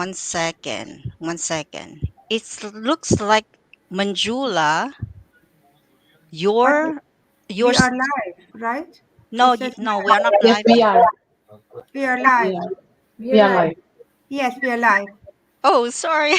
One second. One second. It looks like Manjula. But Your we yours. are live, right? No, It says no, we are live. not Yes, live we yet. are. We are live. Yeah, We we are are live. live. Yes, we are live. Oh, sorry.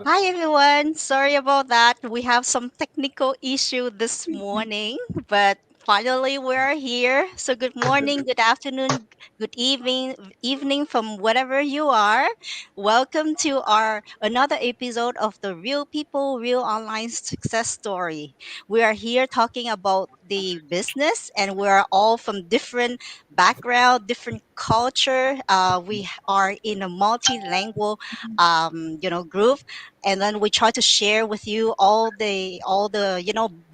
Hi everyone. Sorry about that. We have some technical issue this morning, but finally we're here. So good morning, good afternoon, good evening from wherever you are. Welcome to our another episode of the Real People, Real Online Success Story. We are here talking about the business, and we're all from different background, different culture. We are in a multilingual group, and then we try to share with you all the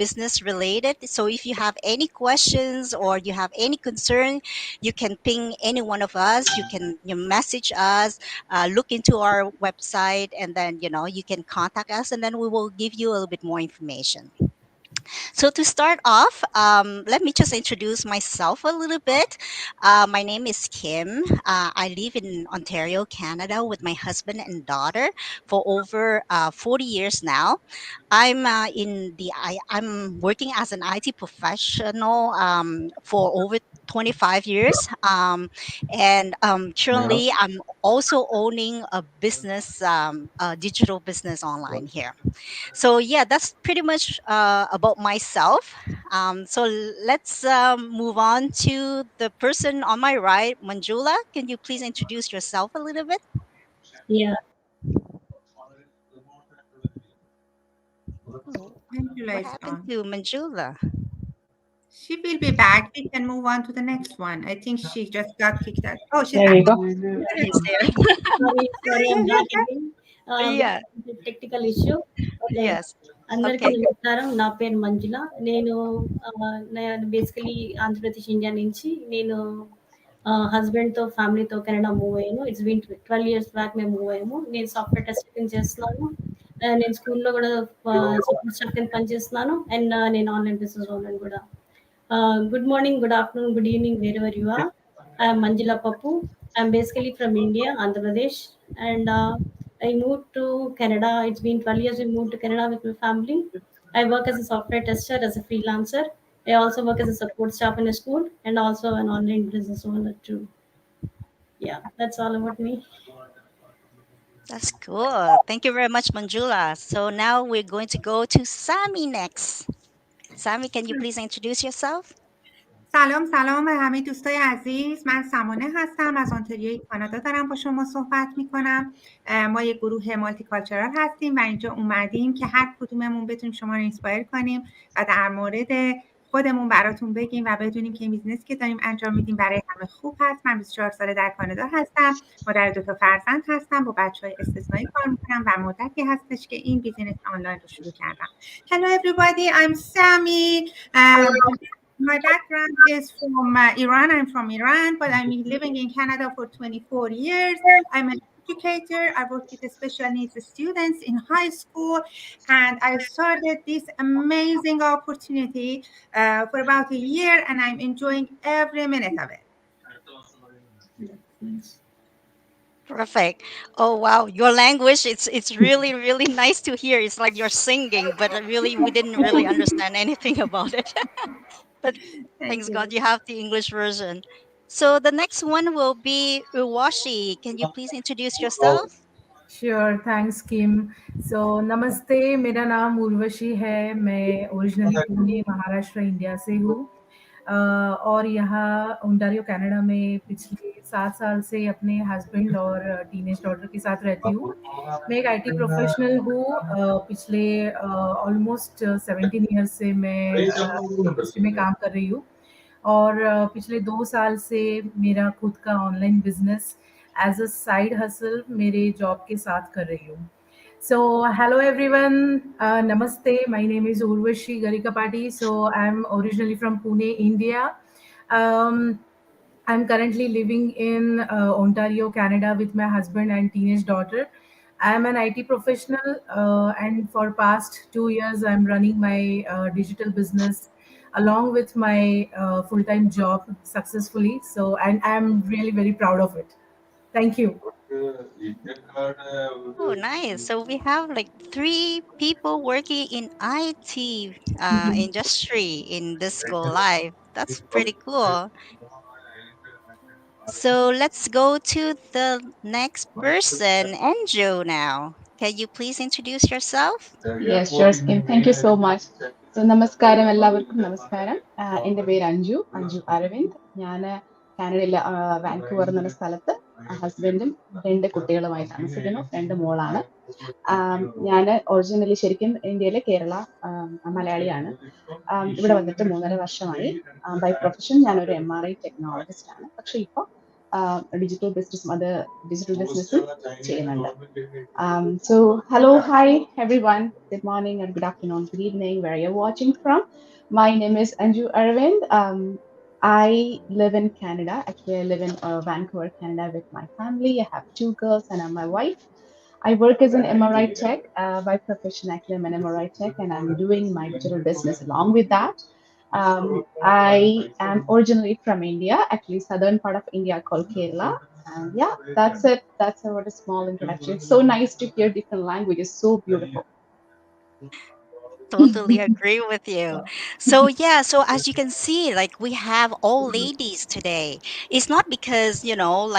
business related. So if you have any questions or you have any concern, you can ping any one of us. You can message us, look into our website, and then you can contact us, and then we will give you a little bit more information. So to start off, let me just introduce myself a little bit. My name is Kim. I live in Ontario, Canada, with my husband and daughter for over 40 years now. I'm working as an IT professional for over 25 years, and currently I'm also owning a business, a digital business online here. So yeah, that's pretty much about myself. So let's move on to the person on my right, Manjula. Can you please introduce yourself a little bit? Yeah, Oh, Angela what is happened gone. to Manjula? She will be back. We can move on to the next one. I think she just got kicked out. Oh, she's There back. we go. He's there. sorry, I'm back again. Yeah. With technical issue. Okay. Yes. అందరికీ Okay. నమస్కారం. నా పేరు మంజుల. నేను basically Andhra Pradesh, India నుంచి నేను హస్బెండ్‌తో, ఫ్యామిలీతో Canada move అయ్యాను. ఇట్స్ బీన్ 12 ఇయర్స్ బ్యాక్ మేము మూవ్ అయ్యాము. నేను సాఫ్ట్‌వేర్ టెస్టింగ్ చేస్తున్నాను. నేను స్కూల్‌లో కూడా సపోర్ట్ స్టాఫ్ కింద పనిచేస్తున్నాను. అండ్ నేను ఆన్‌లైన్ బిజినెస్ ఓనర్‌ని కూడా. Good morning, good afternoon, good evening, wherever you are. I am Manjula Pappu. I am basically from India, Andhra Pradesh, and I moved to Canada. It's been 12 years we moved to Canada with my family. I work as a software tester, as a freelancer. I also work as a support staff in a school and also an online business owner too. Yeah, that's all about me. That's cool. Thank you very much, Manjula. So now we're going to go to Sami next. Sami, can you please introduce yourself? سلام به همه دوستای عزیز. من سمانه هستم، از آنتاریوی کانادا دارم با شما صحبت میکنم. ما یک گروه مالتی کالچرال هستیم و اینجا اومدیم که هر کدوممون بتونیم شما رو اینسپایر کنیم و در مورد خودمون براتون بگیم و بدونیم که این بیزنس که داریم انجام میدیم برای همه خوب هست. من 24 ساله در کانادا هستم، مادر 2 تا فرزند هستم، با بچهای استثنایی کار میکنم و مدتی هستش که این بیزنس آنلاین رو شروع کردم. Hello everybody, I'm Sami. My background is from Iran. I'm from Iran, but I'm living in Canada for 24 years. I'm an educator. I work with the special needs students in high school, and I started this amazing opportunity for about a year, and I'm enjoying every minute of it. Nice. Perfect. Oh wow, your language, it's really really nice to hear. It's like you're singing, but really we didn't really understand anything about it. But Thank thanks God you. you have the English version. So the next one will be Uwashi. Can you please introduce yourself? Sure thanks Kim so नमस्ते मेरा नाम उर्वशी है मैं originally Pune Maharashtra India से हूँ और यहाँ Ontario Canada में पिछले 7 साल से अपने हस्बैंड और टीनेज डॉटर के साथ रहती हूँ मैं एक आईटी प्रोफेशनल हूँ पिछले ऑलमोस्ट 17 ईयर्स से मैं इंडस्ट्री में काम कर रही हूँ और पिछले 2 साल से मेरा खुद का online business as a side hustle मेरे जॉब के साथ कर रही हूँ. So hello everyone, namaste. My name is Urvashi Garikapati. So I'm originally from Pune, India. Um, I'm currently living in Ontario, Canada, with my husband and teenage daughter. I'm an IT professional, and for past 2 years, I'm running my digital business along with my full-time job successfully. So, and I'm really very proud of it. Thank you. Oh, nice. So we have like three people working in IT industry in this go live. That's pretty cool. So let's go to the next person, Enjo now. Can you please introduce yourself? Yes, sure, Skim. Thank you so much. So, നമസ്കാരം എല്ലാവർക്കും നമസ്കാരം. എൻ്റെ പേര് അഞ്ജു അരവിന്ദ്. ഞാൻ കാനഡയിലെ Vancouver എന്ന സ്ഥലത്ത് ഹസ്ബൻഡും രണ്ട് കുട്ടികളുമായി താമസിക്കുന്നു. രണ്ട് മോളാണ്. ഞാൻ ഒറിജിനലി ശരിക്കും ഇന്ത്യയിലെ കേരള മലയാളിയാണ്. ഇവിടെ വന്നിട്ട് 3.5 വർഷമായി. ബൈ പ്രൊഫഷൻ ഞാനൊരു MRI ടെക്നോളജിസ്റ്റ് ആണ്. പക്ഷെ ഇപ്പോൾ ഡിജിറ്റൽ ബിസിനസ്സും ചെയ്യുന്നുണ്ട്. So, hello, hi, everyone. Good morning, or good afternoon, good evening, where you're watching from. My name is Anju Arvind. I live in Canada. Actually, I live in Vancouver, Canada, with my family. I have two girls and I'm my wife. I work as an MRI tech by profession. Actually, I'm an MRI tech, and I'm doing my digital business along with that. I am originally from India, actually southern part of India called Kerala. And yeah, that's it. That's about a small introduction. It's so nice to hear different languages. So beautiful. Totally agree with you. So yeah, so as you can see, like we have all ladies today. It's not because,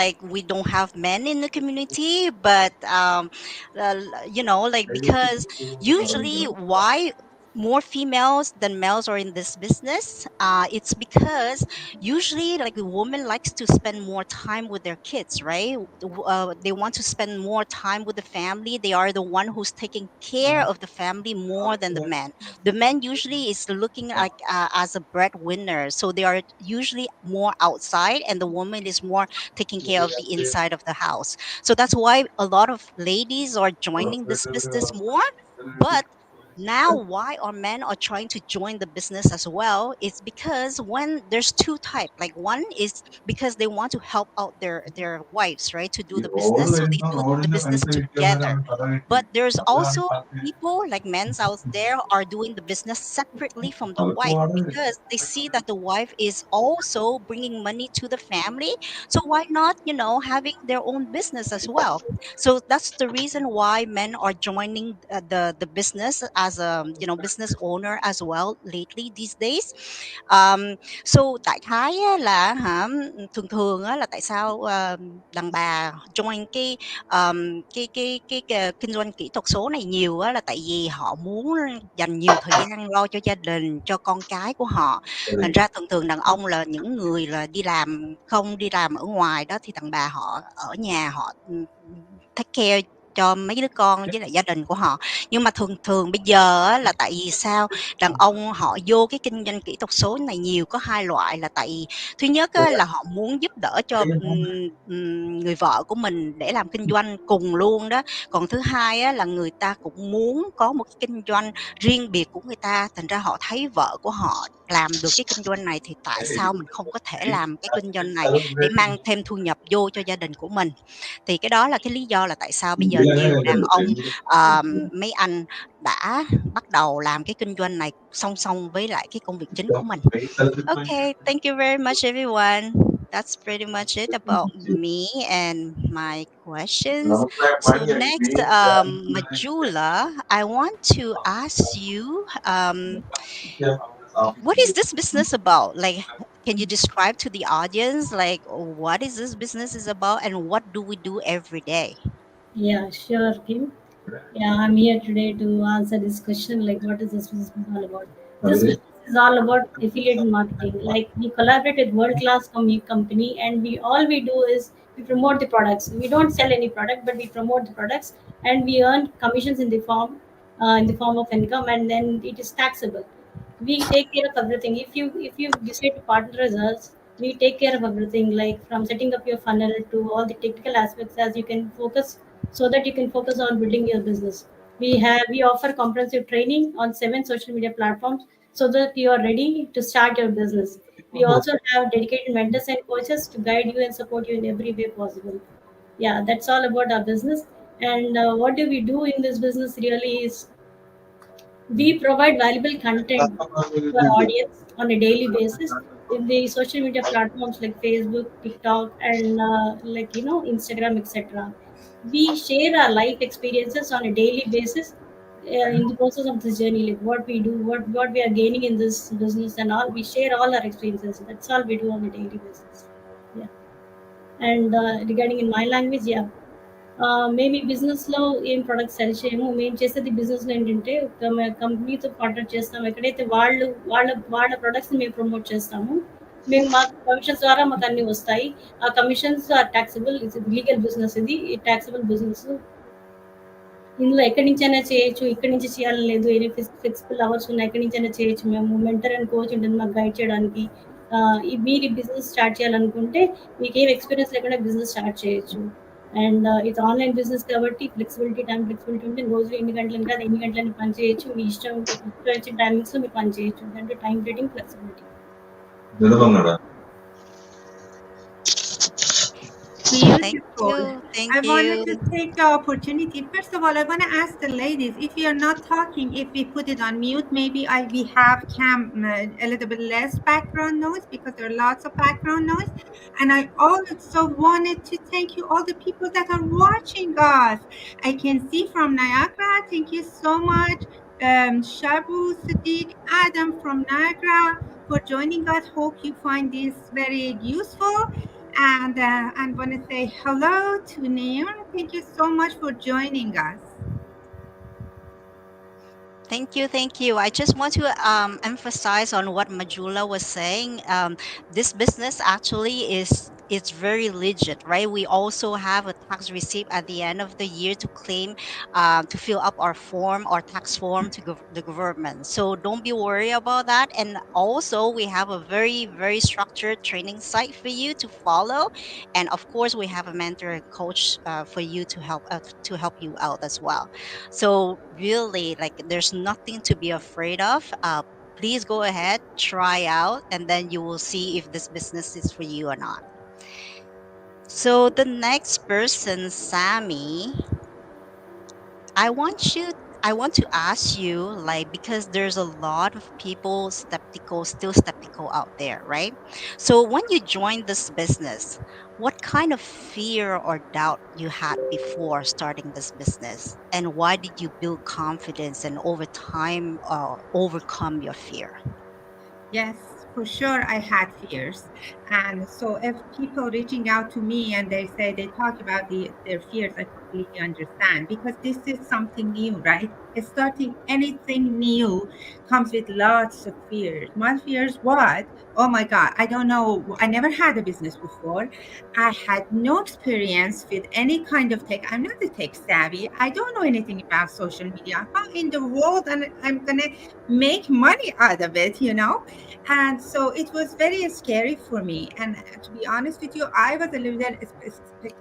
like we don't have men in the community, but like because usually why more females than males are in this business, it's because usually like a woman likes to spend more time with their kids, right? They want to spend more time with the family. They are the one who's taking care of the family more than the men. The man usually is looking like as a breadwinner, so they are usually more outside, and the woman is more taking care of the inside of the house. So that's why a lot of ladies are joining this business more. But now why our men are trying to join the business as well, it's because when there's two type, like one is because they want to help out their wives, right, to do the business, so they do the business together. But there's also people like men's out there are doing the business separately from the wife because they see that the wife is also bringing money to the family. So why not, having their own business as well? So that's the reason why men are joining the business as a business owner as well lately these days. um, so đại khái á là hả, thường thường á là tại sao đàn bà join cái kinh doanh kỹ thuật số này nhiều á, là tại vì họ muốn dành nhiều thời gian lo cho gia đình, cho con cái của họ. Thành ra thường thường đàn ông là những người là đi làm, không đi làm ở ngoài đó, thì đàn bà họ ở nhà họ take care cho mấy đứa con với lại gia đình của họ. Nhưng mà thường thường bây giờ á, là tại vì sao đàn ông họ vô cái kinh doanh kỹ thuật số này nhiều, có hai loại, là tại vì thứ nhất á, là họ muốn giúp đỡ cho người vợ của mình để làm kinh doanh cùng luôn đó. Còn thứ hai á, là người ta cũng muốn có một cái kinh doanh riêng biệt của người ta, thành ra họ thấy vợ của họ làm được cái kinh doanh này thì tại sao mình không có thể làm cái kinh doanh này để mang thêm thu nhập vô cho gia đình của mình. Thì cái đó là cái lý do là tại sao bây giờ nhiều đàn ông, mấy anh đã bắt đầu làm cái kinh doanh này song song với lại cái công việc chính của mình. Okay, thank you very much everyone. That's pretty much it about me and my questions. So next, Majula, I want to ask you, what is this business about? Like, can you describe to the audience, like, what is this business is about and what do we do every day? Yeah, sure, Kim. Yeah, I'm here today to answer this question. Like, what is this business all about? This business is all about affiliate marketing. Like, we collaborate with world-class company, and we do is we promote the products. We don't sell any product, but we promote the products, and we earn commissions in the form of income, and then it is taxable. We take care of everything. If you decide to partner with us, we take care of everything, like from setting up your funnel to all the technical aspects, as you can focus, so that you can focus on building your business. We offer comprehensive training on 7 social media platforms, so that you are ready to start your business. We also have dedicated mentors and coaches to guide you and support you in every way possible. Yeah, that's all about our business. And what do we do in this business really is, We provide valuable content to our audience on a daily basis in the social media platforms like Facebook, TikTok, and Instagram, etc. We share our life experiences on a daily basis in the process of this journey, like what we do, what we are gaining in this business, and all. We share all our experiences. That's all we do on a daily basis. Yeah. And regarding in my language, yeah, maybe బిజినెస్‌లో ఏం products cell చేయము. మేము చేసేది బిజినెస్‌లో ఏంటంటే కంపెనీతో partner చేస్తాం. ఎక్కడైతే వాళ్ళ వాళ్ళ ప్రొడక్ట్స్‌ని మేము ప్రమోట్ చేస్తాము. మాకు కమిషన్స్ ద్వారా మాకన్నీ వస్తాయి. ఆ కమిషన్స్ ఆర్ టాక్సబుల్. ఇది లీగల్ బిజినెస్ ఇది. ఈ టాక్సబుల్ బిజినెస్. ఇందులో ఎక్కడి నుంచైనా చేయొచ్చు. ఇక్కడి నుంచి చేయాలని లేదు. ఎనీ ఫ్లెక్సిబుల్ అవర్స్ ఉన్నాయి. ఎక్కడి నుంచైనా చేయొచ్చు మేము. మెంటర్ అండ్ కోచ్ ఉంటుంది మాకు గైడ్ చేయడానికి. మీరు ఈ బిజినెస్ స్టార్ట్ చేయాలనుకుంటే మీకేం ఎక్స్‌పీరియన్స్ లేకుండా బిజినెస్ స్టార్ట్ చేయొచ్చు. అండ్ ఇది ఆన్‌లైన్ బిజినెస్ కాబట్టి టైమ్ ఫ్లెక్సిబిలిటీ ఉంటే రోజులో ఎన్ని గంటలని కాదు ఎన్ని గంటలని పని చేయొచ్చు. మీ ఇష్టం వచ్చిన టైమింగ్స్‌లో మీరు పని చేయొచ్చు. అంటే time rating flexibility. Thank Beautiful. you. Thank I wanted you. to take the opportunity. First of all, I want to ask the ladies if you're not talking, if we put it on mute, maybe we have a little bit less background noise because there are lots of background noise. And I also wanted to thank you, all the people that are watching us. I can see from Niagara. Thank you so much. Shabu, Sadiq, Adam from Niagara for joining us. Hope you find this very useful. And I'm going to say hello to Neon. Thank you so much for joining us. Thank you, thank you. I just want to emphasize on what Majula was saying. This business actually is it's very legit, right? We also have a tax receipt at the end of the year to claim, to fill up our form, our tax form to the government. So don't be worried about that. And also, we have a very very structured training site for you to follow, and of course, we have a mentor and coach for you to help you out as well. So really, like, there's nothing to be afraid of. Please go ahead, try out, and then you will see if this business is for you or not. So the next person, Sammy, I want you I want to ask you, like, because there's a lot of people still skeptical out there, right? So when you joined this business, what kind of fear or doubt you had before starting this business, and why did you build confidence and over time overcome your fear? Yes, for sure, I had fears. And so if people reaching out to me and they say they talk about their fears, I completely understand because this is something new, right? Starting anything new comes with lots of fears. My fears, what? Oh my God, I don't know. I never had a business before. I had no experience with any kind of tech. I'm not a tech savvy. I don't know anything about social media. How in the world I'm going to make money out of it, you know? And so it was very scary for me. And to be honest with you, I was a little bit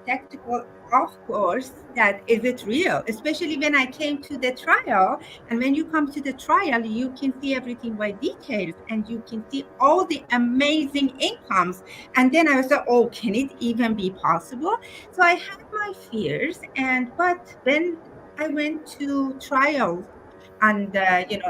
skeptical, of course, that is it real? Especially when I came to the trial. And when you come to the trial, you can see everything by details and you can see all the amazing incomes. And then I was like, oh, can it even be possible? So I had my fears. But when I went to trial, and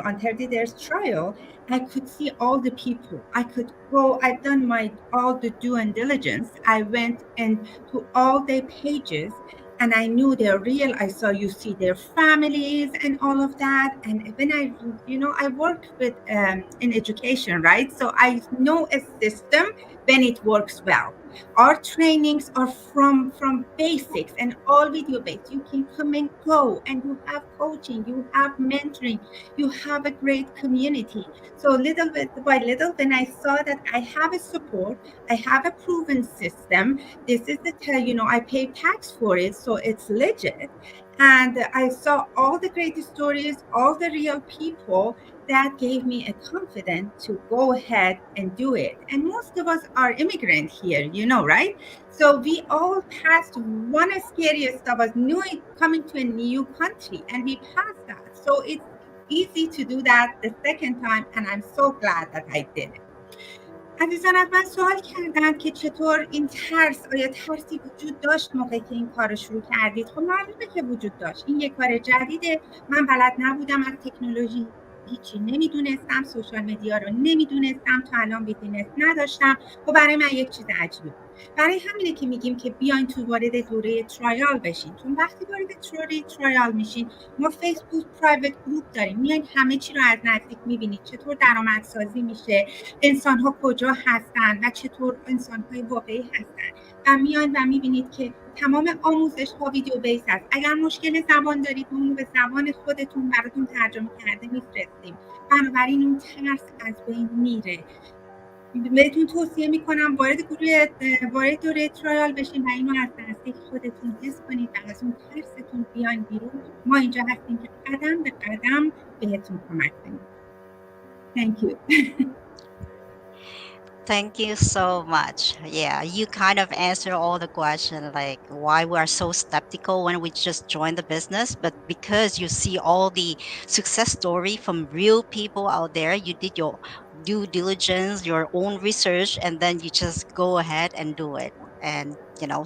on 30 days trial, I could see all the people. I could go, I've done my all the due and diligence. I went and to all their pages and I knew they're real. I saw you see their families and all of that. And when I work with in education, right? So I know a system when it works well. Our trainings are from basics and all video based. You can come and go and you have coaching, you have mentoring, you have a great community. So little bit by little, when I saw that I have a support, I have a proven system, this is I pay tax for it, so it's legit. And I saw all the great stories, all the real people that gave me a confidence to go ahead and do it. And most of us are immigrant here, right? So we all passed one scariest of us, new coming to a new country, and we passed that. So it's easy to do that the second time, and I'm so glad that I did it. عزیزان از من سوال کردن که چطور این ترس، آیا ترسی وجود داشت موقعی که این کار رو شروع کردید؟ خب معلومه که وجود داشت. این یک کار جدیده، من بلد نبودم از تکنولوژی هیچی نمیدونستم، سوشال مدیا رو نمیدونستم، تا الان بیزینس نداشتم. و برای من یک چیز عجیبی بود. برای همینه که میگیم که بیاین تو وارد دوره ترایال بشین، چون وقتی وارد دوره ترایال میشین، ما فیسبوک پرایوت گروپ داریم، میاین همه چی رو از نزدیک میبینید، چطور درآمدسازی میشه، انسان‌ها کجا هستن و چطور انسان‌های واقعی هستن. و میاین و میبینید که تمام آموزش‌ها ویدیو بیس هست. اگر مشکل زبان دارید، ما اونو به زبان خودتون براتون ترجمه کرده میفرستیم. بنابراین اون ترس از بین میره. بهتون توصیه میکنم وارد دوره ترایال بشین و اینو از نزدیک خودتون حس کنید و از اون ترستون بیاین بیرون. ما اینجا هستیم که قدم به قدم بهتون کمک کنیم. Thank you. Thank you so much. Yeah, you kind of answer all the question, like why we are so skeptical when we just join the business, but because you see all the success story from real people out there, you did your due diligence, your own research, and then you just go ahead and do it. And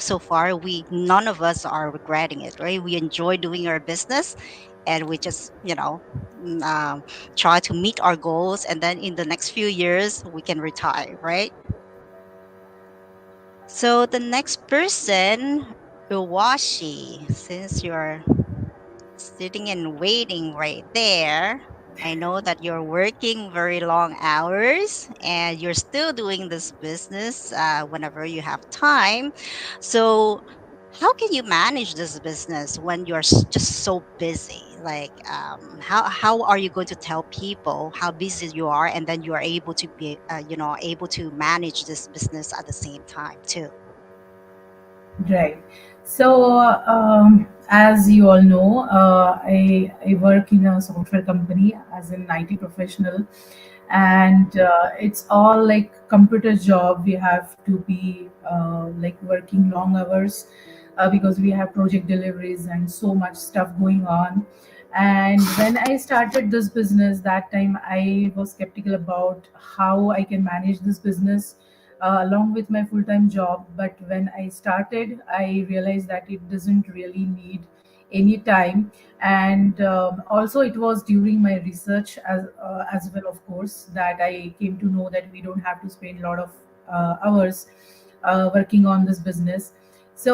so far we none of us are regretting it, right? We enjoy doing our business, and we just try to meet our goals, and then in the next few years we can retire, right? So the next person, Uwashi, since you're sitting and waiting right there, I know that you're working very long hours and you're still doing this business whenever you have time. So how can you manage this business when you're just so busy? Like, how are you going to tell people how busy you are, and then you are able to be, able to manage this business at the same time too? Right. So, as you all know, I work in a software company as an IT professional, and it's all like computer job. We have to be like working long hours because we have project deliveries and so much stuff going on. And when I started this business, that time I was skeptical about how I can manage this business along with my full-time job. But when I started, I realized that it doesn't really need any time. And also it was during my research as well, of course, that I came to know that we don't have to spend a lot of hours working on this business. So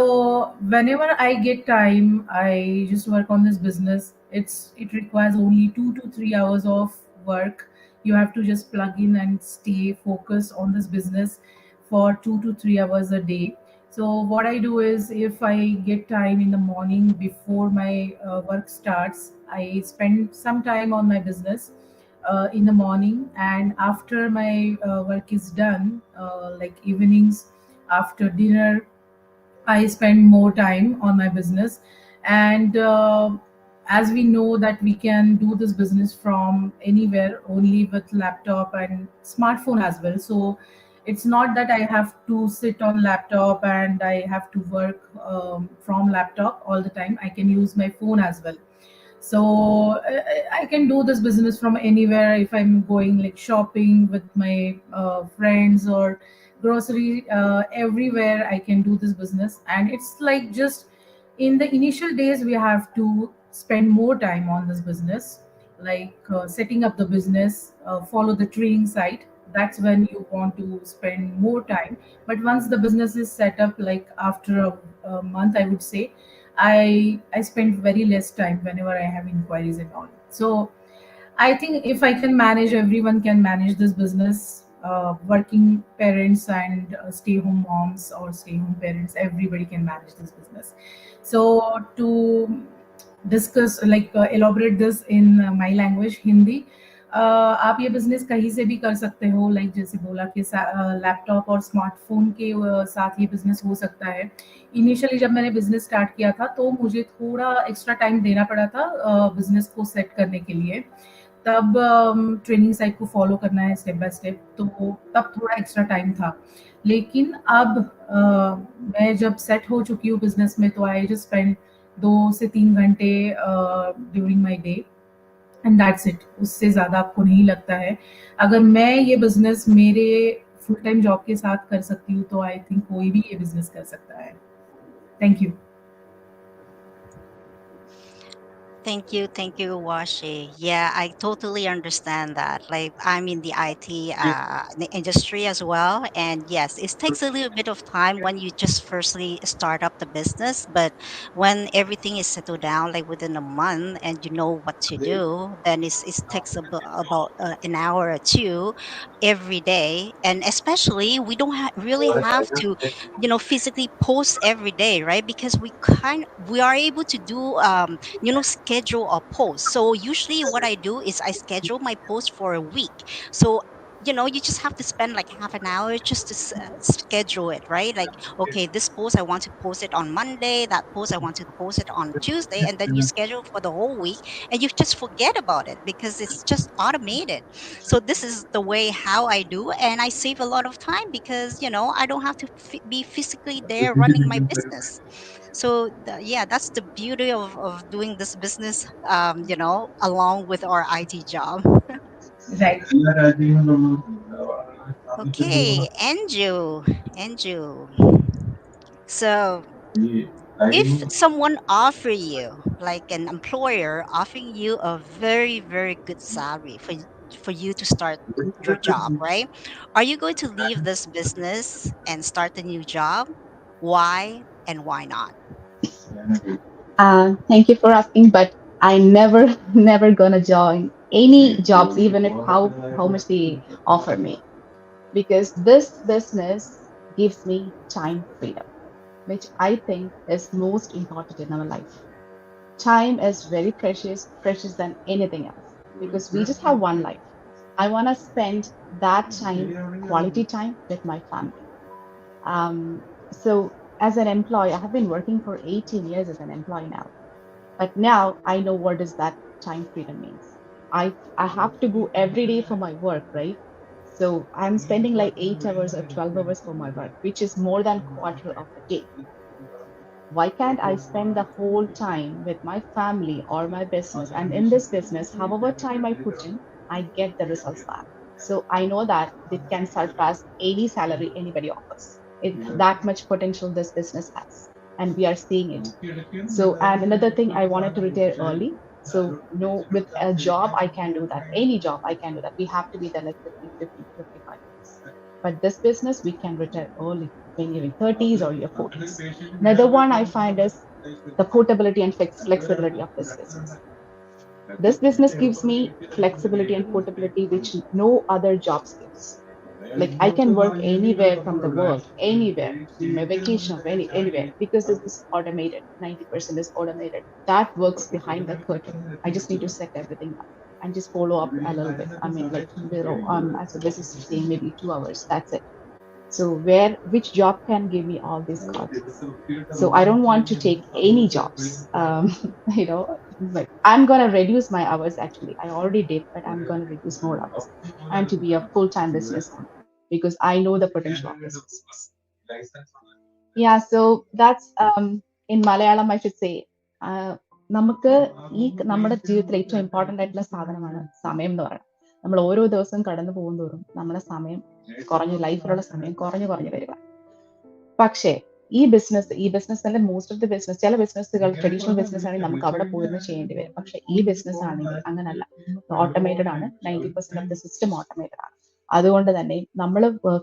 whenever I get time, I just work on this business. It requires only 2 to 3 hours of work. You have to just plug in and stay focused on this business for 2 to 3 hours a day. So what I do is, if I get time in the morning before my work starts, I spend some time on my business in the morning, and after my work is done, like evenings after dinner, I spend more time on my business. And as we know that we can do this business from anywhere only with laptop and smartphone as well. So it's not that I have to sit on laptop and I have to work from laptop all the time. I can use my phone as well. So I can do this business from anywhere. If I'm going like shopping with my friends or grocery, everywhere I can do this business. And it's like, just in the initial days we have to spend more time on this business, like setting up the business, follow the training site. That's when you want to spend more time. But once the business is set up, like after a month, I would say, I spend very less time whenever I have inquiries and all. So I think if I can manage, everyone can manage this business. Working parents and stay-home moms or stay-home parents, everybody can manage this business. So to discuss, like elaborate this in my language, Hindi, आप ये business कहीं से भी कर सकते हो, like जैसे बोला कि लैपटॉप और स्मार्टफोन के साथ ये बिजनेस हो सकता है. इनिशियली जब मैंने बिजनेस स्टार्ट किया था, तो मुझे थोड़ा एक्स्ट्रा टाइम देना पड़ा था बिजनेस को सेट करने के लिए. तब ट्रेनिंग साइट को फॉलो करना है स्टेप बाय स्टेप, तो तब थोड़ा एक्स्ट्रा टाइम था. लेकिन अब मैं जब सेट हो चुकी हूँ बिजनेस में, तो आई जस्ट स्पेंड 2 से 3 घंटे during my day, and that's it. उससे ज़्यादा आपको नहीं लगता है. अगर मैं ये बिजनेस मेरे फुल टाइम जॉब के साथ कर सकती हूँ, तो आई थिंक कोई भी ये बिजनेस कर सकता है. Thank you. Thank you, Washi. Yeah, I totally understand that. Like, I'm in the IT industry as well, and yes, it takes a little bit of time when you just firstly start up the business, but when everything is settled down, like within a month, and you know what to do, then it takes about an hour or two every day, and especially we don't really have to, physically post every day, right? Because we are able to do schedule a post. So usually what I do is I schedule my post for a week. So you just have to spend like half an hour just to schedule it, right? Like, okay, this post I want to post it on Monday, that post I want to post it on Tuesday, and then you schedule for the whole week, and you just forget about it because it's just automated. So this is the way how I do, and I save a lot of time because I don't have to be physically there running my business. So yeah, that's the beauty of doing this business, along with our IT job. Right. Okay, Andrew. So if someone offer you, like an employer offering you a very, very good salary for you to start your job, right? Are you going to leave this business and start a new job? Why and why not? Thank you for asking, but I never, never gonna join any jobs, even if how much they offer me, because this business gives me time freedom, which I think is most important in our life. Time is very precious, precious than anything else, because we just have one life. I want to spend that time, quality time, with my family. So as an employee, I have been working for 18 years as an employee now, but now I know what does that time freedom means. I have to go every day for my work, right? So I'm spending like 8 hours or 12 hours for my work, which is more than quarter of the day. Why can't I spend the whole time with my family or my business? And in this business, however time I put in, I get the results back. So I know that it can surpass any salary anybody offers. That much potential this business has. And we are seeing it. So, and another thing, I wanted to retire early. So, no, with a job, I can do that. Any job, I can do that. We have to be there like 55 years. But this business, we can retire early when you're in 30s or your 40s. Another one I find is the portability and flexibility of this business. This business gives me flexibility and portability which no other jobs gives. Like I can work anywhere from the world, anywhere, in my vacation of anywhere, because this is automated. 90% is automated. That works behind the curtain. I just need to set everything up and just follow up a little bit. I mean, like as a business is saying, maybe 2 hours. That's it. So which job can give me all these qualities? So I don't want to take any jobs. Like I'm gonna reduce my hours actually. I already did, but I'm gonna reduce more hours and to be a full-time business owner because I know the potential of this business. Yeah, so that's in Malayalam I should say. നമുക്ക് ഈ നമ്മുടെ ജീവിതത്തിൽ ഏറ്റവും important ആയിട്ടുള്ള സാധനമാണ് സമയം എന്ന് പറയുന്നത്. നമ്മൾ ഓരോ ദിവസവും കടന്നു പോകുന്തോറും നമ്മുടെ സമയം ലൈഫിലുള്ള സമയം കുറഞ്ഞു വരിക. പക്ഷേ ഈ ബിസിനസ്സിന്റെ മോസ്റ്റ് ഓഫ് ദി ബിസിനസ് ചില ബിസിനസ്സുകൾ ട്രഡീഷണൽ ബിസിനസ് ആണെങ്കിൽ നമുക്ക് അവിടെ പോയിരുന്നു ചെയ്യേണ്ടി വരും. പക്ഷെ ഈ ബിസിനസ് ആണെങ്കിൽ അങ്ങനല്ല, ഓട്ടോമേറ്റഡ് ആണ്. 90% ഓഫ് ദി സിസ്റ്റം ഓട്ടോമേറ്റഡ് ആണ്. അതുകൊണ്ട് തന്നെ നമ്മൾ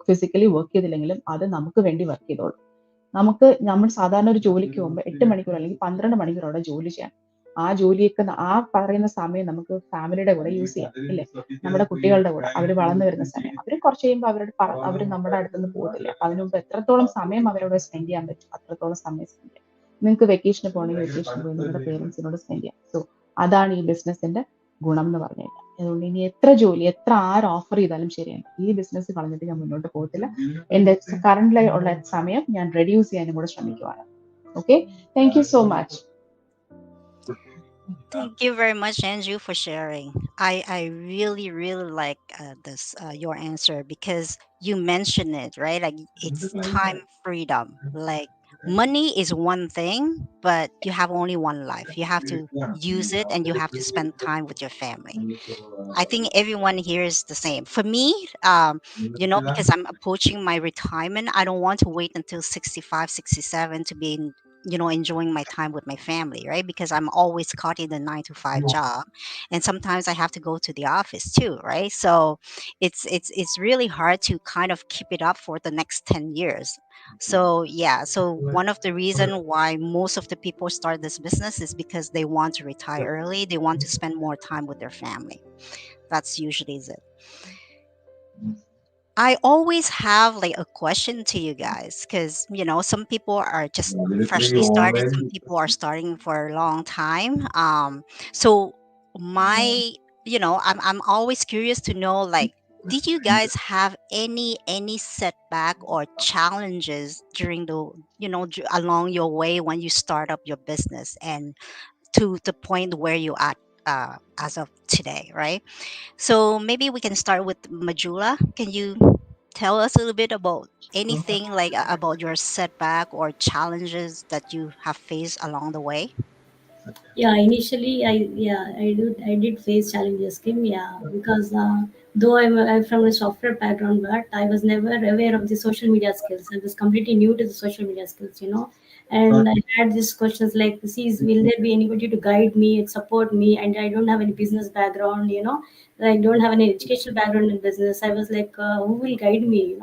ഫിസിക്കലി വർക്ക് ചെയ്തില്ലെങ്കിലും അത് നമുക്ക് വേണ്ടി വർക്ക് ചെയ്തോളും. നമ്മൾ സാധാരണ ഒരു ജോലിക്ക് പോകുമ്പോൾ 8 മണിക്കൂർ അല്ലെങ്കിൽ 12 മണിക്കൂർ അവിടെ ജോലി ചെയ്യാം. ആ ജോലിയൊക്കെ ആ പറയുന്ന സമയം നമുക്ക് ഫാമിലിയുടെ കൂടെ യൂസ് ചെയ്യാം, ഇല്ലേ? നമ്മുടെ കുട്ടികളുടെ കൂടെ അവർ വളർന്നു വരുന്ന സമയം അവർ കുറച്ച് കഴിയുമ്പോൾ അവർ നമ്മുടെ അടുത്തുനിന്ന് പോകത്തില്ല. അപ്പൊ അതിനു മുമ്പ് എത്രത്തോളം സമയം അവരോട് സ്പെൻഡ് ചെയ്യാൻ പറ്റും അത്രത്തോളം സമയം സ്പെൻഡ് ചെയ്യാം. നിങ്ങൾക്ക് വെക്കേഷന് പോകണമെങ്കിൽ വെക്കേഷൻ പോയി നിങ്ങളുടെ പേരൻസിനോട് സ്പെൻഡ് ചെയ്യാം. സോ അതാണ് ഈ ബിസിനസിന്റെ ഗുണം എന്ന് പറഞ്ഞു കഴിഞ്ഞാൽ. അതുകൊണ്ട് ഇനി എത്ര ആര് ഓഫർ ചെയ്താലും ശരിയാണ്, ഈ ബിസിനസ് കളഞ്ഞിട്ട് ഞാൻ മുന്നോട്ട് പോകത്തില്ല. എന്റെ കറന്റ് ഉള്ള സമയം ഞാൻ റെഡ്യൂസ് ചെയ്യാനും കൂടെ ശ്രമിക്കുവാണ്. Okay, thank you so much. Thank you very much, Andrew, for sharing. I really, really like this your answer because you mentioned it, right? Like it's time freedom. Like money is one thing, but you have only one life. You have to use it and you have to spend time with your family. I think everyone here is the same. For me, because I'm approaching my retirement, I don't want to wait until 65, 67 to be enjoying my time with my family, right? Because I'm always caught in the 9 to 5 job, and sometimes I have to go to the office too, right? So it's really hard to kind of keep it up for the next 10 years. So yeah, so one of the reason why most of the people start this business is because they want to retire early, they want to spend more time with their family. That's usually it. I always have like a question to you guys, because some people are just freshly started, some people are starting for a long time. So my I'm always curious to know, like, did you guys have any setback or challenges during the along your way when you start up your business and to the point where you at as of today, right? So maybe we can start with Majula. Can you tell us a little bit about anything like about your setback or challenges that you have faced along the way? Yeah, initially I did face challenges, Kim. Yeah, because though I'm from a software background, but I was never aware of the social media skills. I was completely new to the social media skills. And I had these questions like, see, will there be anybody to guide me and support me? And I don't have any business background. I don't have any educational background in business. I was like, who will guide me?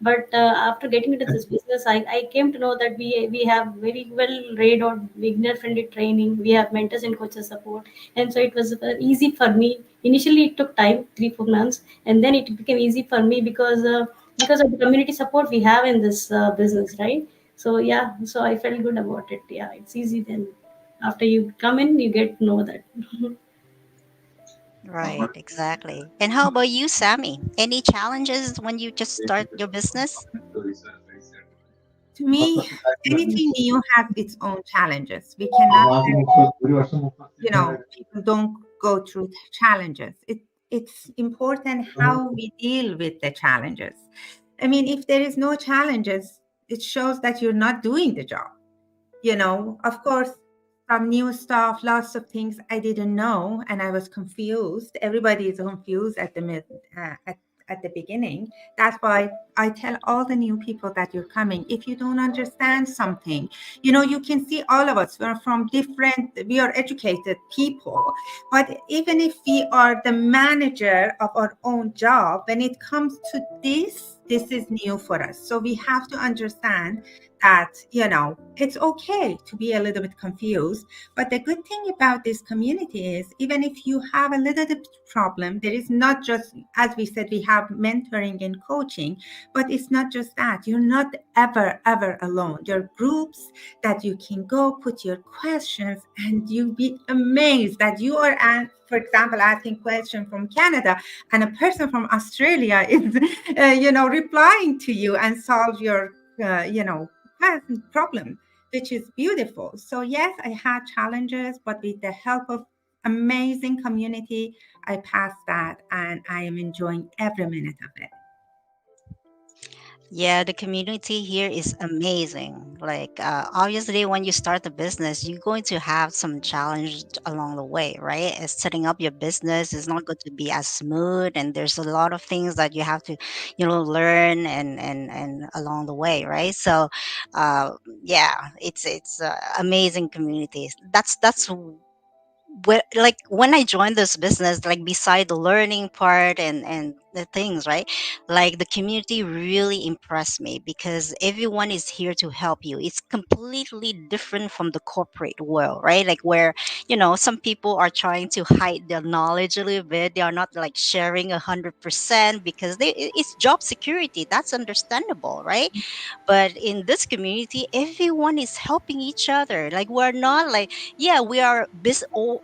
But after getting into this business, I came to know that we have very well read or beginner friendly training. We have mentors and coaches support, and so it was easy for me. Initially, it took time, 3 4 months, and then it became easy for me because of the community support we have in this business, right? So yeah, so I felt good about it. Yeah, it's easy then. After you come in, you get to know that. Right, exactly. And how about you, Sammy? Any challenges when you just start your business? To me, anything new has its own challenges. We cannot people don't go through challenges. It's important how we deal with the challenges. I mean, if there is no challenges, it shows that you're not doing the job. Of course, some new stuff, lots of things I didn't know, and I was confused. Everybody is confused at the beginning. That's why I tell all the new people that you're coming. If you don't understand something, you can see all of us. We're from different. We are educated people, but even if we are the manager of our own job, when it comes to this is new for us. So we have to understand that it's okay to be a little bit confused, but the good thing about this community is even if you have a little bit problem, there is not just, as we said, we have mentoring and coaching, but it's not just that. You're not ever alone. There are groups that you can go put your questions, and you'll be amazed that you are for example, asking question from Canada, and a person from Australia is replying to you and solve your problem, which is beautiful. So yes, I had challenges, but with the help of amazing community, I passed that, and I am enjoying every minute of it. Yeah, the community here is amazing. Like, obviously, when you start the business, you're going to have some challenge along the way, right? As setting up your business is not going to be as smooth, and there's a lot of things that you have to, learn and along the way, right? So, uh, yeah, it's amazing communities. That's like when I joined this business, like beside the learning part and the things, right? Like the community really impressed me because everyone is here to help you. It's completely different from the corporate world, right? Like where, some people are trying to hide their knowledge a little bit. They are not like sharing 100% because it's job security. That's understandable, right? But in this community, everyone is helping each other. Like we're not like, yeah, we are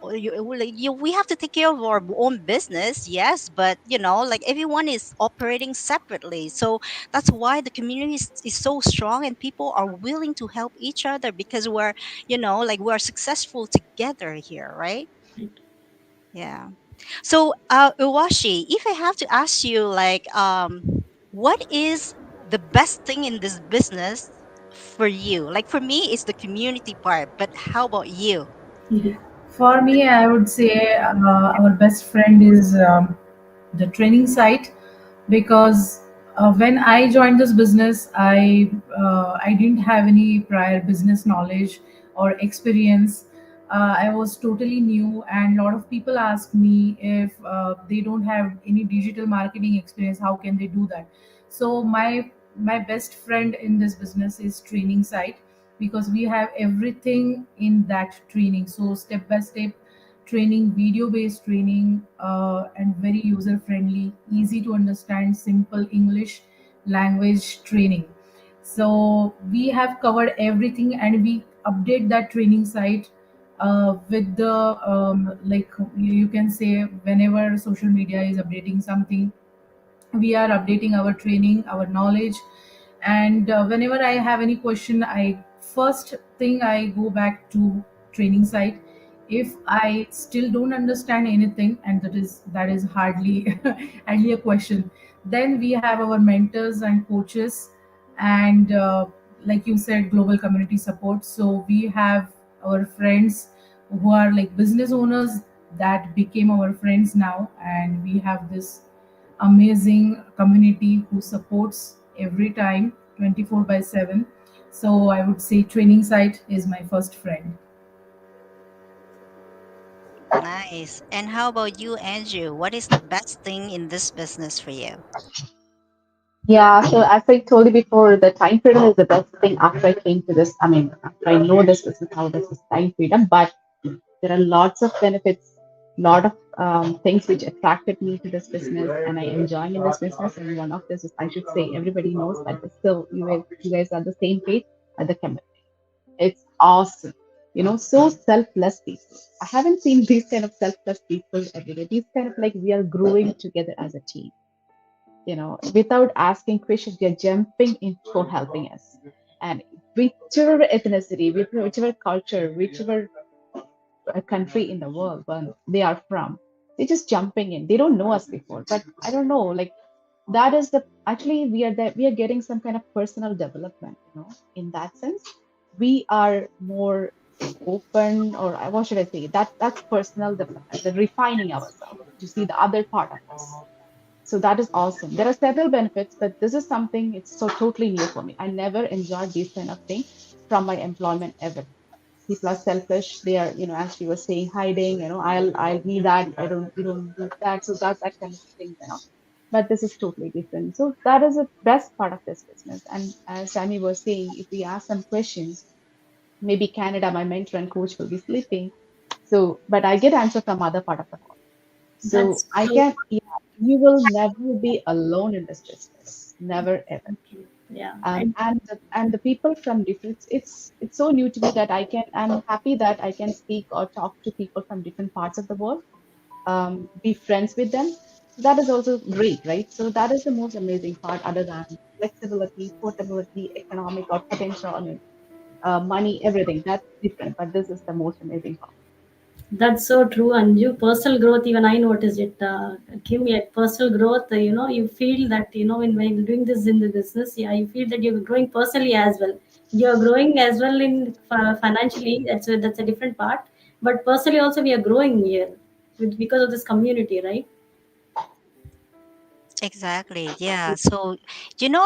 we have to take care of our own business, yes, but like everyone is operating separately. So that's why the community is so strong, and people are willing to help each other because we're like we're successful together here, right? Yeah. So, Iwashi, if I have to ask you, like, what is the best thing in this business for you? Like, for me, it's the community part, but how about you? For me, I would say our best friend is the training site because When I joined this business, I didn't have any prior business knowledge or experience. I was totally new, and a lot of people ask me if they don't have any digital marketing experience, how can they do that? So my best friend in this business is training site, because we have everything in that training. So step by step training, video based training, and very user friendly, easy to understand, simple English language training. So we have covered everything, and we update that training site with the like you can say, whenever social media is updating something, we are updating our training, our knowledge. And whenever I have any question, I first thing I go back to training site. If I still don't understand anything, and that is hardly hardly a question, then we have our mentors and coaches, and like you said, global community support. So we have our friends who are like business owners that became our friends now, and we have this amazing community who supports every time 24 by 7. So I would say training site is my first friend. Nice. And how about you, Andrew? What is the best thing in this business for you? Yeah, so as I told you before, the time freedom is the best thing after I came to this. I mean, after I know this business, how this is time freedom, but there are lots of benefits, lot of things which attracted me to this business, and I enjoying in this business. And one of this is, I should say, everybody knows that, but still, you guys are the same page at the community. It's awesome. So selfless people. I haven't seen these kind of selfless people every day. These kind of like we are growing together as a team. Without asking questions, we are jumping in for helping us. And whichever ethnicity, whichever culture, whichever country in the world where they are from, they're just jumping in. They don't know us before, but I don't know. Like that is the actually we are getting some kind of personal development. In that sense, we are more open, or what should I say? That's personal development, the refining ourselves to see the other part of us. So that is awesome. There are several benefits, but this is something it's so totally new for me. I never enjoyed these kind of things from my employment ever. People are selfish. They are, as we were saying, hiding. I'll need that. You don't do that. So that's that kind of thing. But this is totally different. So that is the best part of this business. And as Sammy was saying, if we ask some questions, maybe Canada, my mentor and coach will be sleeping. So, but I get answer from other part of the world. So That's I so can, yeah, you will never be alone in this business. Never ever. okay. Yeah. And the people from different, it's so new to me that I'm happy that I can speak or talk to people from different parts of the world, be friends with them. So that is also great, right? So that is the most amazing part, other than flexibility, portability, economic or potential, I mean, money, everything. That's different, but this is the most amazing part. That's so true, Anju. Personal growth, even I noticed it. Kim, yeah, personal growth, you feel that, when you're doing this in the business, yeah, you feel that you're growing personally as well. You're growing as well in financially, that's a different part. But personally also, we are growing here because of this community, right? Exactly. Yeah. So,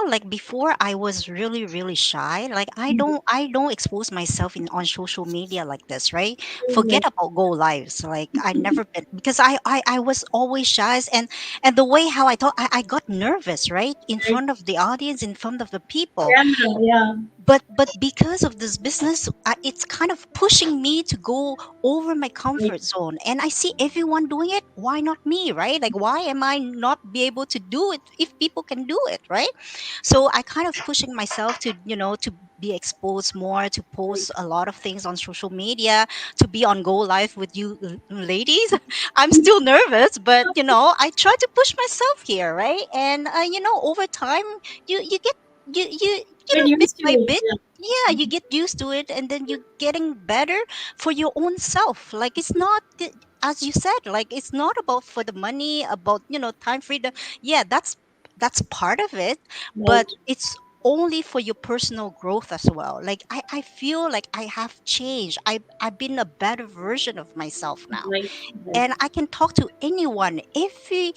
like before I was really, really shy. Like I don't expose myself on social media like this, right? Yes, Forget about go lives. Like I never been, because I was always shy, and the way how I thought I got nervous, right? In right. front of the audience, in front of the people. Yeah, yeah, But because of this business, it's kind of pushing me to go over my right. comfort zone, and I see everyone doing it. Why not me, right? Like why am I not be able to do it if people can do it, right? So I kind of pushing myself to to be exposed more, to Right. post a lot of things on social media, to be on go live with you ladies. I'm still nervous, but I try to push myself here, right? And over time you get Get bit used to by it. bit. Yeah, you get used to it, and then you're getting better for your own self. Like it's not as you said, like it's not about for the money, about time freedom. Yeah, that's part of it, Yeah, but right. it's only for your personal growth as well. Like I feel like I have changed. I've been a better version of myself now, Right, right. and I can talk to anyone, every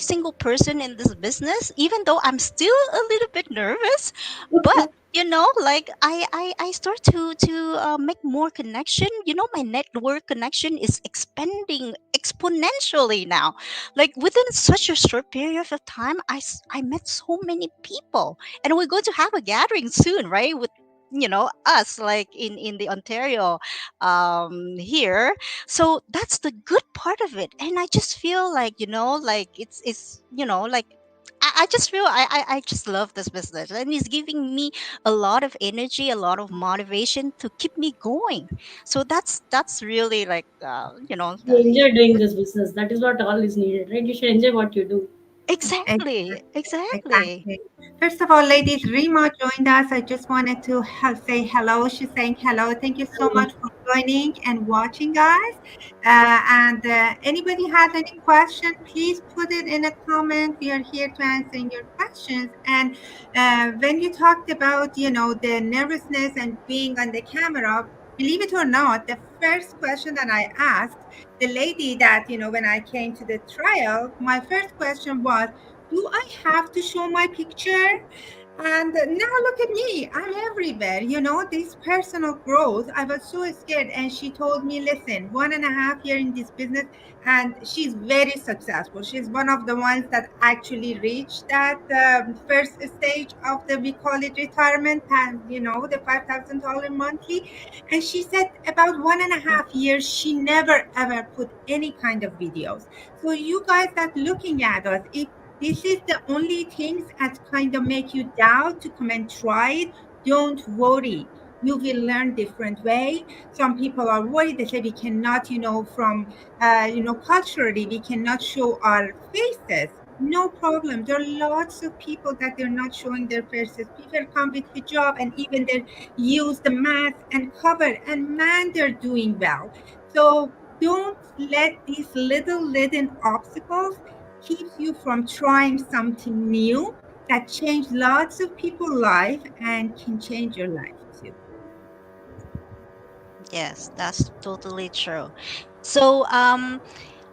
single person in this business, even though I'm still a little bit nervous. But like I start to make more connection. My network connection is expanding exponentially now. Like within such a short period of time, I met so many people, and we're going to have a gathering soon, right? With us, like in the Ontario here. So that's the good part of it, and I just feel like like it's like I just feel I just love this business, and it's giving me a lot of energy, a lot of motivation to keep me going. So that's really like You enjoy doing this business. That is what all is needed, right? You should enjoy what you do. exactly, exactly. Exactly. First of all, ladies, Rima joined us. I just wanted to say hello. She's saying hello. Thank you so much for joining and watching, guys. And anybody has any question, please put it in a comment. We are here to answer your questions. And when you talked about, the nervousness and being on the camera, believe it or not, the first question that I asked the lady that, when I came to the trial, my first question was, do I have to show my picture? And now look at me, I'm everywhere. This personal growth, I was so scared. And she told me, listen, 1.5 year in this business, and she's very successful. She's one of the ones that actually reached that first stage of the, we call it retirement, and the $5,000 monthly. And she said about 1.5 years, she never ever put any kind of videos. So you guys that looking at us, if this is the only things that kind of make you doubt to come and try it, don't worry. You will learn different way. Some people are worried. They say we cannot, from, culturally, we cannot show our faces. No problem. There are lots of people that they're not showing their faces. People come with hijab and even they use the mask and cover, and man, they're doing well. So don't let these little obstacles keeps you from trying something new that change lots of people's life and can change your life too. Yes, that's totally true. So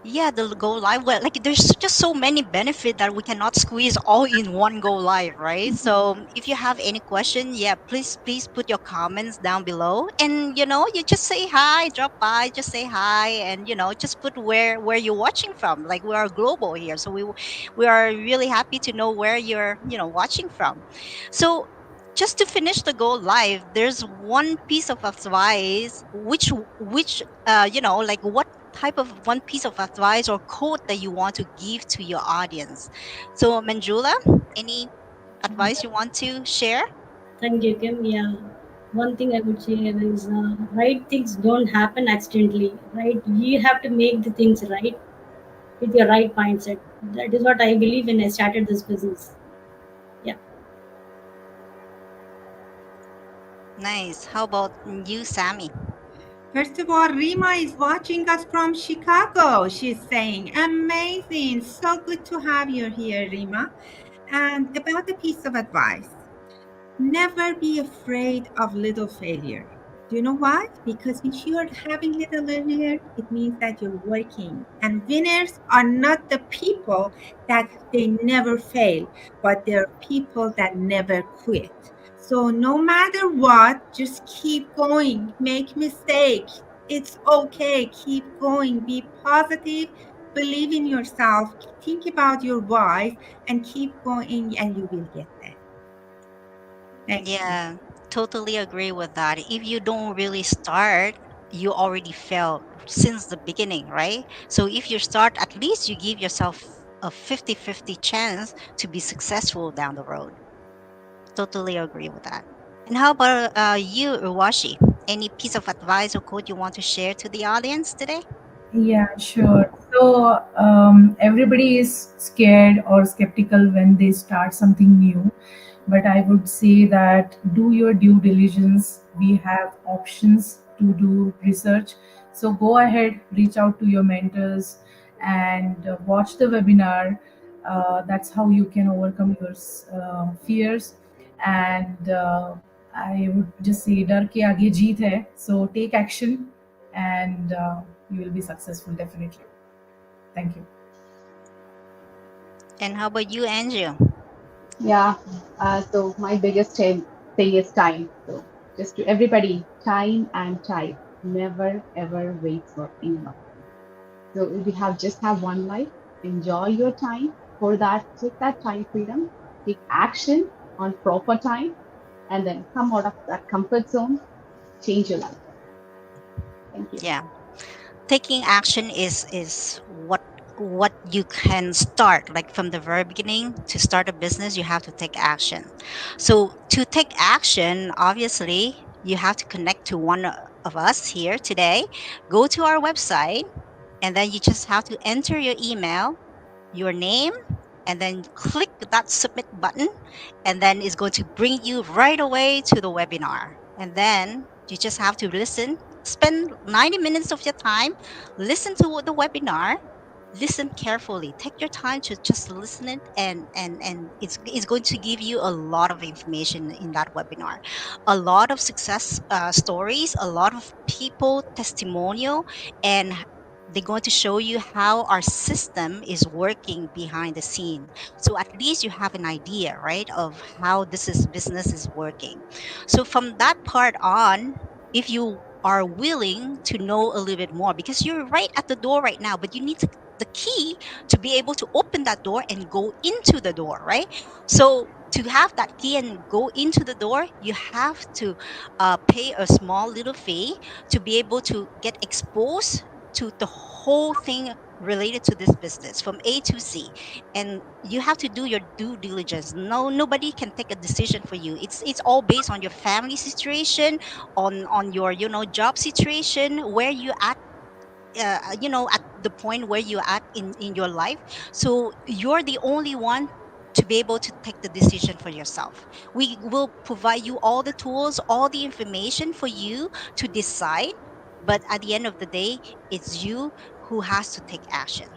yeah, the go live. Well, like there's just so many benefit that we cannot squeeze all in one go live, right? So if you have any question, yeah, please put your comments down below, and you just say hi, drop by, just say hi, and just put where you're watching from. Like we are global here, so we are really happy to know where you're watching from. So just to finish the go live, there's one piece of advice which like what type of one piece of advice or quote that you want to give to your audience. So, Manjula, any advice you want to share? Thank you, Kim. Yeah. One thing I would say is right things don't happen accidentally, right? You have to make the things right with your right mindset. That is what I believe when I started this business. Yeah. Nice. How about you, Sammy? First of all, Rima is watching us from Chicago. She's saying, amazing. So good to have you here, Rima. And about the piece of advice, never be afraid of little failure. Do you know what? Because if you're having little failure, it means that you're working. And winners are not the people that they never fail, but they're people that never quit. So no matter what, just keep going. Make mistakes. It's okay. Keep going. Be positive. Believe in yourself. Think about your why and keep going, and you will get there. Thank you. Yeah, totally agree with that. If you don't really start, you already failed since the beginning, right? So if you start, at least you give yourself a 50-50 chance to be successful down the road. Totally agree with that. And how about you, Urwashi? Any piece of advice or quote you want to share to the audience today? Yeah, sure. So everybody is scared or skeptical when they start something new, but I would say that do your due diligence. We have options to do research. So go ahead, reach out to your mentors and watch the webinar. That's how you can overcome your fears. and I would just say डर के आगे जीत है. So take action and you will be successful definitely. Thank you. And how about you, Andrew? Yeah. So my biggest thing is time. So just to everybody, time and time. Never ever wait for anyone. So we just have one life. Enjoy your time. For that, take that time freedom. Take action on proper time, and then come out of that comfort zone. Change your life. Thank you. Yeah. Taking action is what you can start, like from the very beginning. To start a business, you have to take action. So to take action, obviously you have to connect to one of us here today. Go to our website, and then you just have to enter your email, your name, and then click that submit button, and then it's going to bring you right away to the webinar. And then you just have to listen, spend 90 minutes of your time, listen to the webinar, listen carefully, take your time to just listen it, and it's going to give you a lot of information in that webinar, a lot of success stories, a lot of people testimonial, and they're going to show you how our system is working behind the scene. So at least you have an idea, right, of how business is working. So from that part on, if you are willing to know a little bit more, because you're right at the door right now, but you need the key to be able to open that door and go into the door, right? So to have that key and go into the door, you have to pay a small little fee to be able to get exposed to the whole thing related to this business from A to Z. And you have to do your due diligence. Nobody can take a decision for you. It's all based on your family situation, on your job situation, where you at, at the point where you're at in your life. So you're the only one to be able to take the decision for yourself. We will provide you all the tools, all the information for you to decide, but at the end of the day, it's you who has to take action.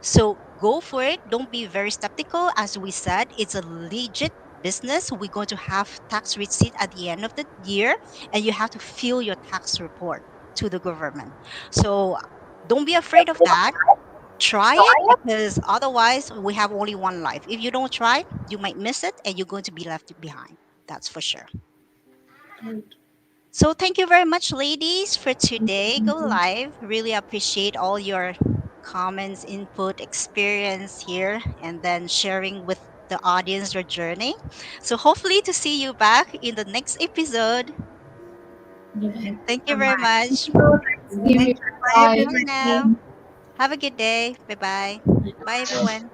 So go for it. Don't be very skeptical. As we said, it's a legit business. We're going to have tax receipt at the end of the year, and you have to fill your tax report to the government. So don't be afraid of that. Try it, because otherwise we have only one life. If you don't try, you might miss it and you're going to be left behind. That's for sure. Thank So thank you very much, ladies, for today. Go live. Really appreciate all your comments, input, experience here, and then sharing with the audience your journey. So hopefully to see you back in the next episode. you. Thank And you thank so you very much. much. See you. Thank you. Bye, Bye. Bye everybody. now. Have a good day. Bye bye. Bye, everyone.